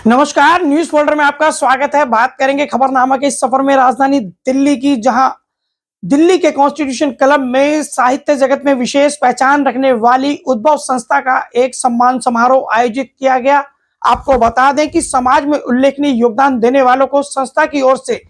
नमस्कार, news folder में आपका स्वागत है। बात करेंगे खबरनामा के इस सफर में राजधानी दिल्ली की, जहां दिल्ली के कॉन्स्टिट्यूशन क्लब में साहित्य जगत में विशेष पहचान रखने वाली उद्भव संस्था का एक सम्मान समारोह आयोजित किया गया। आपको बता दें कि समाज में उल्लेखनीय योगदान देने वालों को संस्था की ओर से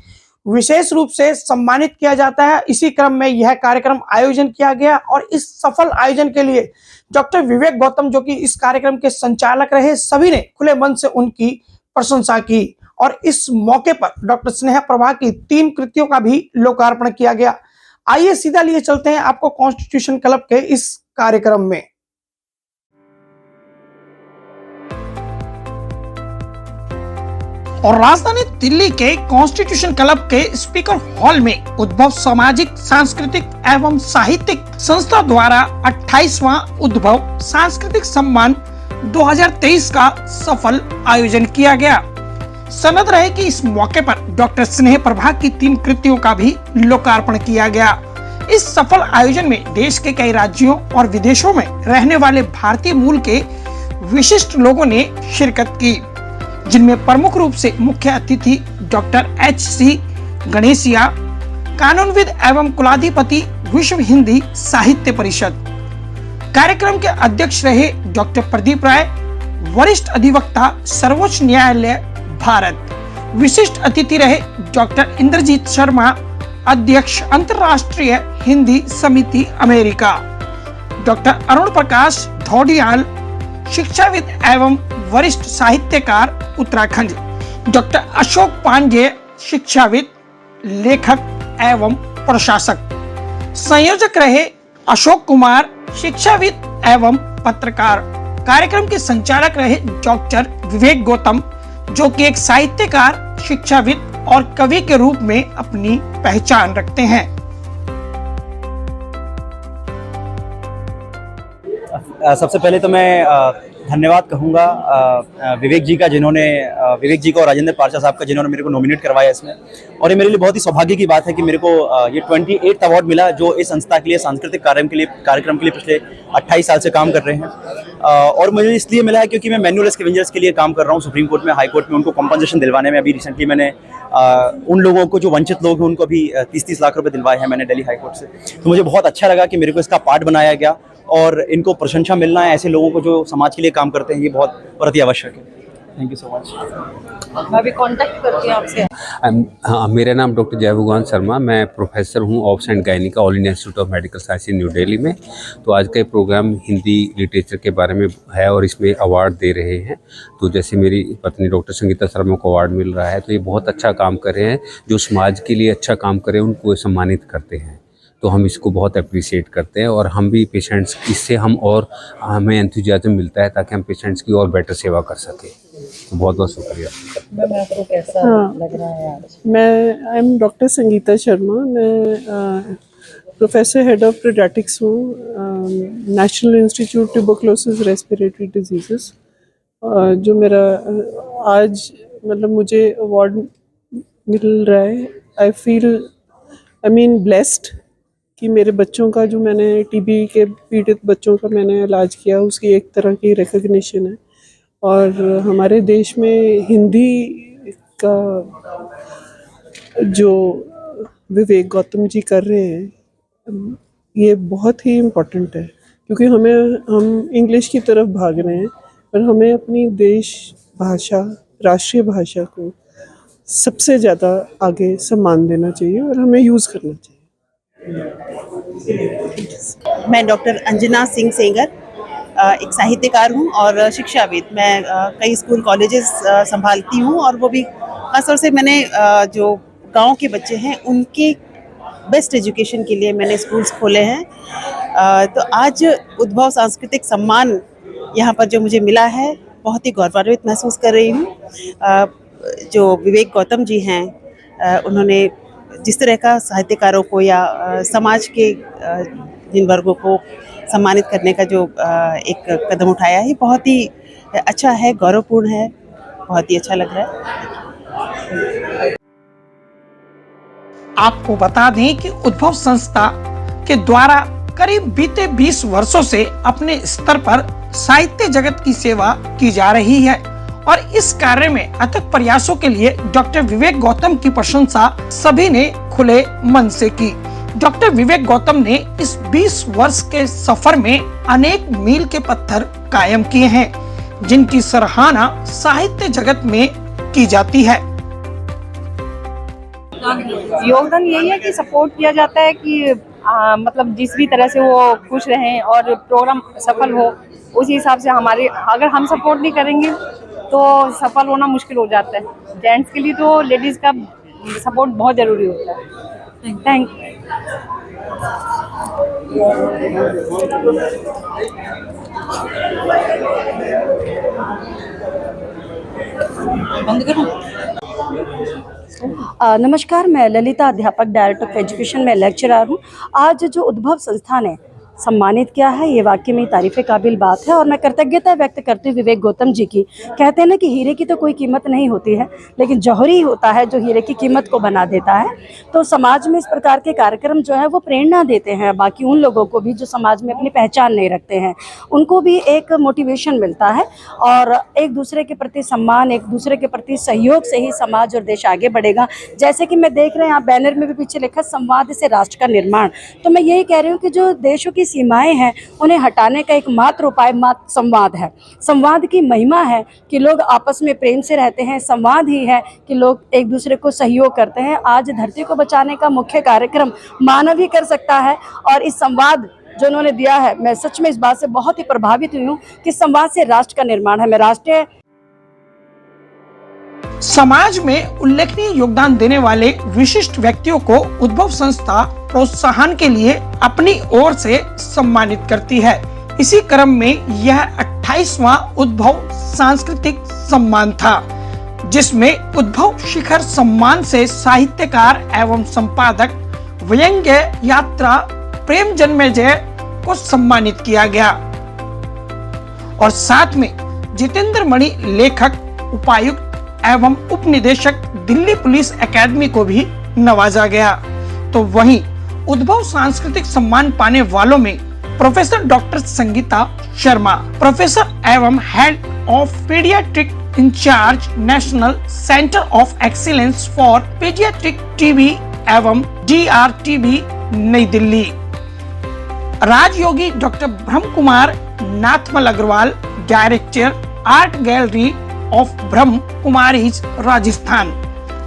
विशेष रूप से सम्मानित किया जाता है। इसी क्रम में यह कार्यक्रम आयोजन किया गया और इस सफल आयोजन के लिए डॉक्टर विवेक गौतम, जो कि इस कार्यक्रम के संचालक रहे, सभी ने खुले मन से उनकी प्रशंसा की और इस मौके पर डॉक्टर स्नेहा प्रभा की 3 कृतियों का भी लोकार्पण किया गया। आइए सीधा लिए चलते हैं आपको कॉन्स्टिट्यूशन क्लब के इस कार्यक्रम में। और राजधानी दिल्ली के कॉन्स्टिट्यूशन क्लब के स्पीकर हॉल में उद्भव सामाजिक, सांस्कृतिक एवं साहित्यिक संस्था द्वारा 28वां उद्भव सांस्कृतिक सम्मान 2023 का सफल आयोजन किया गया। सनद रहे कि इस मौके पर डॉक्टर स्नेहा प्रभा की 3 कृतियों का भी लोकार्पण किया गया। इस सफल आयोजन में देश के कई राज्यों और विदेशों में रहने वाले भारतीय मूल के विशिष्ट लोगों ने शिरकत की, जिनमें प्रमुख रूप से मुख्य अतिथि डॉक्टर H.C. गणेशिया, कानूनविद एवं कुलाधिपति विश्व हिंदी साहित्य परिषद। कार्यक्रम के अध्यक्ष रहे डॉक्टर प्रदीप राय, वरिष्ठ अधिवक्ता सर्वोच्च न्यायालय भारत। विशिष्ट अतिथि रहे डॉक्टर इंद्रजीत शर्मा, अध्यक्ष अंतर्राष्ट्रीय हिंदी समिति अमेरिका। डॉक्टर अरुण प्रकाश धौडियाल, शिक्षाविद एवं वरिष्ठ साहित्यकार उत्तराखंड। डॉक्टर अशोक पांडे, शिक्षाविद, लेखक एवं प्रशासक। संयोजक रहे अशोक कुमार, शिक्षाविद एवं पत्रकार। कार्यक्रम के संचालक रहे डॉक्टर विवेक गौतम, जो कि एक साहित्यकार, शिक्षाविद और कवि के रूप में अपनी पहचान रखते हैं। सबसे पहले तो मैं धन्यवाद कहूँगा विवेक जी को और राजेंद्र पारचा साहब का, जिन्होंने मेरे को नॉमिनेट करवाया इसमें। और ये मेरे लिए बहुत ही सौभाग्य की बात है कि मेरे को ये 28th अवार्ड मिला, जो इस संस्था के लिए, सांस्कृतिक कार्यक्रम के लिए पिछले 28 साल से काम कर रहे हैं। और मुझे इसलिए मिला है क्योंकि मैं मैनुअल स्कैवेंजर्स के लिए काम कर रहा हूँ सुप्रीम कोर्ट में, हाई कोर्ट में, उनको कॉम्पनसेशन दिलवाने में। अभी रिसेंटली मैंने उन लोगों को जो वंचित लोग हैं उनको भी 30-30 लाख रुपए दिलवाए हैं मैंने दिल्ली हाई कोर्ट से। तो मुझे बहुत अच्छा लगा कि मेरे को इसका पार्ट बनाया गया और इनको प्रशंसा मिलना है ऐसे लोगों को जो समाज के लिए काम करते हैं, ये बहुत ही आवश्यक है। Thank you so much. मैं भी कांटेक्ट करती हूँ आपसे। हाँ, मेरा नाम डॉक्टर जयभगवान शर्मा, मैं प्रोफेसर हूँ ऑब्स एंड गायनी का, all India institute of medical science new Delhi में। तो आज का ये प्रोग्राम हिंदी लिटरेचर के बारे में है और इसमें अवार्ड दे रहे हैं। तो जैसे मेरी पत्नी डॉक्टर संगीता शर्मा को अवार्ड मिल रहा है, तो ये बहुत अच्छा काम कर रहे हैं। जो समाज के लिए अच्छा काम करें उनको सम्मानित करते हैं, तो हम इसको बहुत अप्रिशिएट करते हैं। और हम भी पेशेंट्स, इससे हमें एंथुजियाज्म मिलता है ताकि हम पेशेंट्स की और बेटर सेवा कर सकें। तो बहुत बहुत शुक्रिया। मैम, आपको कैसा लग रहा है आज? मैं I am doctor Sangeeta Sharma. मैं प्रोफेसर हेड ऑफ पीडियाट्रिक्स हूँ, national institute tuberculosis respiratory diseases. जो मेरा आज मतलब मुझे अवार्ड मिल रहा है, आई मीन ब्लेस्ड कि मेरे बच्चों का, जो मैंने टीबी के पीड़ित बच्चों का मैंने इलाज किया, उसकी एक तरह की रिकग्निशन है। और हमारे देश में हिंदी का जो विवेक गौतम जी कर रहे हैं, ये बहुत ही इम्पोर्टेंट है, क्योंकि हम इंग्लिश की तरफ भाग रहे हैं, पर हमें अपनी देश भाषा, राष्ट्रीय भाषा को सबसे ज़्यादा आगे सम्मान देना चाहिए और हमें यूज़ करना चाहिए। मैं डॉक्टर अंजना सिंह सेंगर, एक साहित्यकार हूँ और शिक्षाविद। मैं कई स्कूल कॉलेजेस संभालती हूँ, और वो भी खासतौर से मैंने जो गांव के बच्चे हैं उनके बेस्ट एजुकेशन के लिए मैंने स्कूल्स खोले हैं। तो आज उद्भव सांस्कृतिक सम्मान यहाँ पर जो मुझे मिला है, बहुत ही गौरवान्वित महसूस कर रही हूँ। जो विवेक गौतम जी हैं, उन्होंने जिस तरह का साहित्यकारों को या समाज के जिन वर्गों को सम्मानित करने का जो एक कदम उठाया है, बहुत ही अच्छा है, गौरवपूर्ण है, बहुत ही अच्छा लग रहा है। आपको बता दें कि उद्भव संस्था के द्वारा करीब बीते 20 वर्षों से अपने स्तर पर साहित्य जगत की सेवा की जा रही है और इस कार्य में अथक प्रयासों के लिए डॉक्टर विवेक गौतम की प्रशंसा सभी ने खुले मन से की। डॉक्टर विवेक गौतम ने इस 20 वर्ष के सफर में अनेक मील के पत्थर कायम किए हैं, जिनकी सराहना साहित्य जगत में की जाती है। योगदान यही है कि सपोर्ट किया जाता है कि मतलब जिस भी तरह से वो खुश रहें और प्रोग्राम सफल हो, उसी हिसाब से हमारे, अगर हम सपोर्ट नहीं करेंगे तो सफल होना मुश्किल हो जाता है। जेंट्स के लिए तो लेडीज का सपोर्ट बहुत जरूरी होता है। Thank you. बंद करूं? नमस्कार, मैं ललिता, अध्यापक डायरेक्टर ऑफ एजुकेशन में लेक्चरर हूँ। आज जो उद्भव संस्था ने सम्मानित किया है, ये वाकई में तारीफ़ काबिल बात है और मैं कृतज्ञता व्यक्त करती हूँ विवेक गौतम जी की। कहते हैं ना कि हीरे की तो कोई कीमत नहीं होती है, लेकिन जौहरी ही होता है जो हीरे की कीमत को बना देता है। तो समाज में इस प्रकार के कार्यक्रम जो है वो प्रेरणा देते हैं, बाकी उन लोगों को भी जो समाज में अपनी पहचान नहीं रखते हैं, उनको भी एक मोटिवेशन मिलता है और एक दूसरे के प्रति सम्मान, एक दूसरे के प्रति सहयोग से ही समाज और देश आगे बढ़ेगा। जैसे कि मैं देख रहे हैं, आप बैनर में भी पीछे लिखा संवाद से राष्ट्र का निर्माण। तो मैं यही कह रही हूँ कि जो देशों की सीमाएं हैं उन्हें हटाने का एकमात्र उपाय मात्र संवाद है। संवाद की महिमा है कि लोग आपस में प्रेम से रहते हैं, संवाद ही है कि लोग एक दूसरे को सहयोग करते हैं। आज धरती को बचाने का मुख्य कार्यक्रम मानव ही कर सकता है और इस संवाद जो उन्होंने दिया है, मैं सच में इस बात से बहुत ही प्रभावित हुई हूँ कि संवाद से राष्ट्र का निर्माण है। मैं राष्ट्रीय समाज में उल्लेखनीय योगदान देने वाले विशिष्ट व्यक्तियों को उद्भव संस्था प्रोत्साहन के लिए अपनी ओर से सम्मानित करती है। इसी क्रम में यह 28वां उद्भव सांस्कृतिक सम्मान था, जिसमें उद्भव शिखर सम्मान से साहित्यकार एवं संपादक व्यंग्य यात्रा प्रेम जन्मेजय को सम्मानित किया गया और साथ में जितेंद्र मणि लेखक, उपायुक्त एवं उप निदेशक दिल्ली पुलिस एकेडमी को भी नवाजा गया। तो वहीं उद्भव सांस्कृतिक सम्मान पाने वालों में professor doctor Sangeeta Sharma, professor एवं head of paediatric incharge national centre of excellence for paediatric TB एवं DRTB New Delhi, Rajyogi doctor Brahma Kumar Nathmal Agrawal, director art gallery of Brahma Kumaris Rajasthan,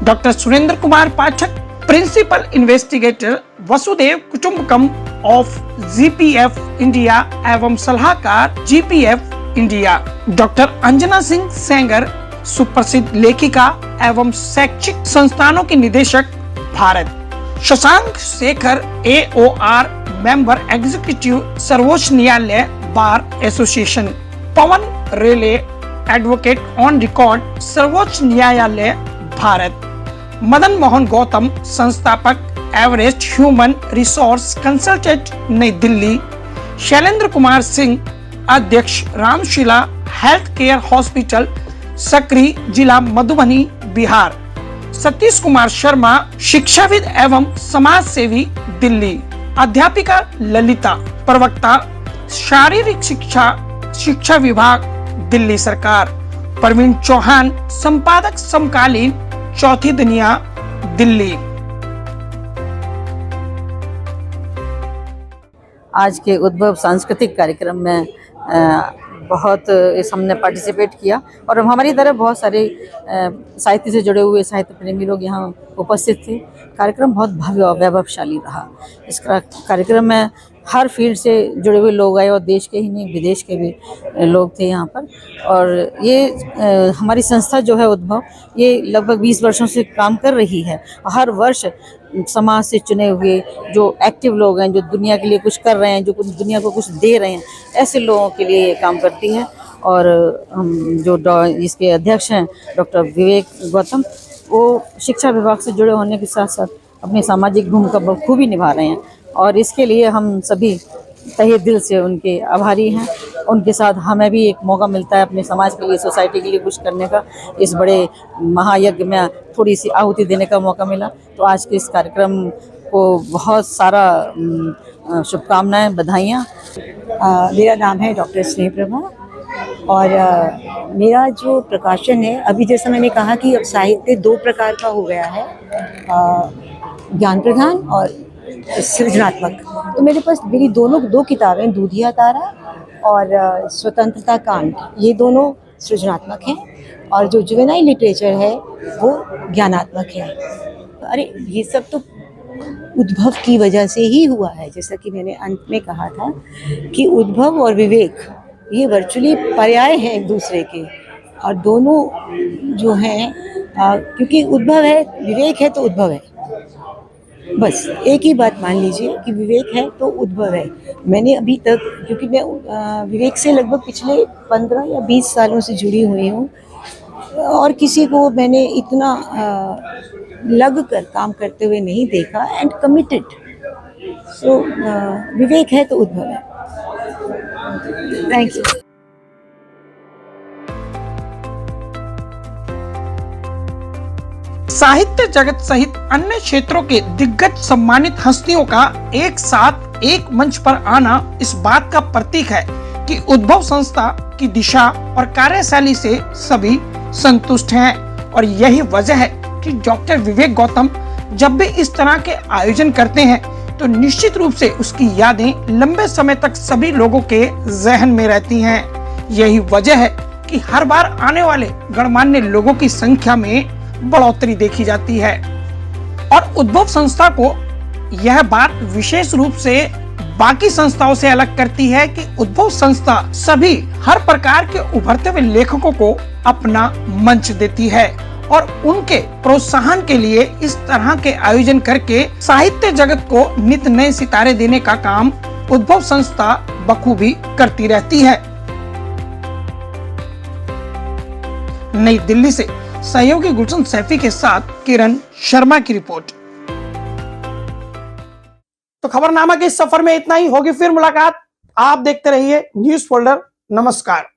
doctor Surendra Kumar Pathak, principal investigator Vasudev Kutumbakam of GPF India एवं सलाहकार GPF India, doctor Anjana Singh Sengar, सुप्रसिद्ध लेखिका एवं शैक्षिक संस्थानों की निदेशक Bharat, Shashank Shekhar AOR member executive सर्वोच्च न्यायालय bar association, Pawan Rayleigh advocate on record सर्वोच्च न्यायालय भारत, मदन मोहन गौतम संस्थापक एवरेस्ट ह्यूमन रिसोर्स कंसल्टेंट नई दिल्ली, शैलेंद्र कुमार सिंह अध्यक्ष रामशिला हेल्थ केयर हॉस्पिटल सकरी जिला मधुबनी बिहार, सतीश कुमार शर्मा शिक्षाविद एवं समाज सेवी दिल्ली, अध्यापिका ललिता, प्रवक्ता शारीरिक शिक्षा विभाग दिल्ली सरकार, प्रवीण चौहान संपादक समकालीन चौथी दुनिया दिल्ली। आज के उद्भव सांस्कृतिक कार्यक्रम में बहुत हमने पार्टिसिपेट किया और हमारी तरह बहुत सारे साहित्य से जुड़े हुए साहित्य प्रेमी लोग यहाँ उपस्थित थे। कार्यक्रम बहुत भव्य और वैभवशाली रहा। इस कार्यक्रम में हर फील्ड से जुड़े हुए लोग आए और देश के ही नहीं विदेश के भी लोग थे यहाँ पर। और ये हमारी संस्था जो है उद्भव, ये लगभग 20 वर्षों से काम कर रही है। हर वर्ष समाज से चुने हुए जो एक्टिव लोग हैं, जो दुनिया के लिए कुछ कर रहे हैं, जो दुनिया को कुछ दे रहे हैं, ऐसे लोगों के लिए ये काम करती है। और हम जो इसके अध्यक्ष हैं डॉक्टर विवेक गौतम, वो शिक्षा विभाग से जुड़े होने के साथ साथ अपनी सामाजिक भूमिका बखूबी निभा रहे हैं और इसके लिए हम सभी तहे दिल से उनके आभारी हैं। उनके साथ हमें भी एक मौका मिलता है अपने समाज के लिए, सोसाइटी के लिए कुछ करने का। इस बड़े महायज्ञ में थोड़ी सी आहुति देने का मौका मिला। तो आज के इस कार्यक्रम को बहुत सारा शुभकामनाएं, बधाइयाँ। मेरा नाम है डॉक्टर स्नेह प्रभा। और मेरा जो प्रकाशन है, अभी जैसा मैंने कहा कि अब साहित्य 2 प्रकार का हो गया है, ज्ञान प्रधान और सृजनात्मक। तो मेरे पास मेरी 2 किताबें, दूधिया तारा और स्वतंत्रता कांड, ये दोनों सृजनात्मक हैं और जो जुवेनाइल लिटरेचर है वो ज्ञानात्मक है। अरे ये सब तो उद्भव की वजह से ही हुआ है, जैसा कि मैंने अंत में कहा था कि उद्भव और विवेक ये वर्चुअली पर्याय हैं एक दूसरे के, और दोनों जो हैं क्योंकि उद्भव है, विवेक है तो उद्भव है, बस एक ही बात मान लीजिए कि विवेक है तो उद्भव है। मैंने अभी तक, क्योंकि मैं विवेक से लगभग पिछले 15 या 20 सालों से जुड़ी हुई हूँ और किसी को मैंने इतना लग कर काम करते हुए नहीं देखा, एंड कमिटेड। सो विवेक है तो उद्भव है। Thank you. साहित्य जगत सहित अन्य क्षेत्रों के दिग्गज सम्मानित हस्तियों का एक साथ एक मंच पर आना इस बात का प्रतीक है कि उद्भव संस्था की दिशा और कार्यशैली से सभी संतुष्ट हैं, और यही वजह है कि डॉक्टर विवेक गौतम जब भी इस तरह के आयोजन करते हैं तो निश्चित रूप से उसकी यादें लंबे समय तक सभी लोगों के जहन में रहती हैं। यही वजह है कि हर बार आने वाले गणमान्य लोगों की संख्या में बढ़ोतरी देखी जाती है, और उद्भव संस्था को यह बात विशेष रूप से बाकी संस्थाओं से अलग करती है कि उद्भव संस्था सभी हर प्रकार के उभरते हुए लेखकों को अपना मंच देती है और उनके प्रोत्साहन के लिए इस तरह के आयोजन करके साहित्य जगत को नित नए सितारे देने का काम उद्भव संस्था बखूबी करती रहती है। नई दिल्ली से सहयोगी गुलशन सैफी के साथ किरण शर्मा की रिपोर्ट। तो खबरनामा के इस सफर में इतना ही, होगी फिर मुलाकात। आप देखते रहिए न्यूज़ फोल्डर। नमस्कार।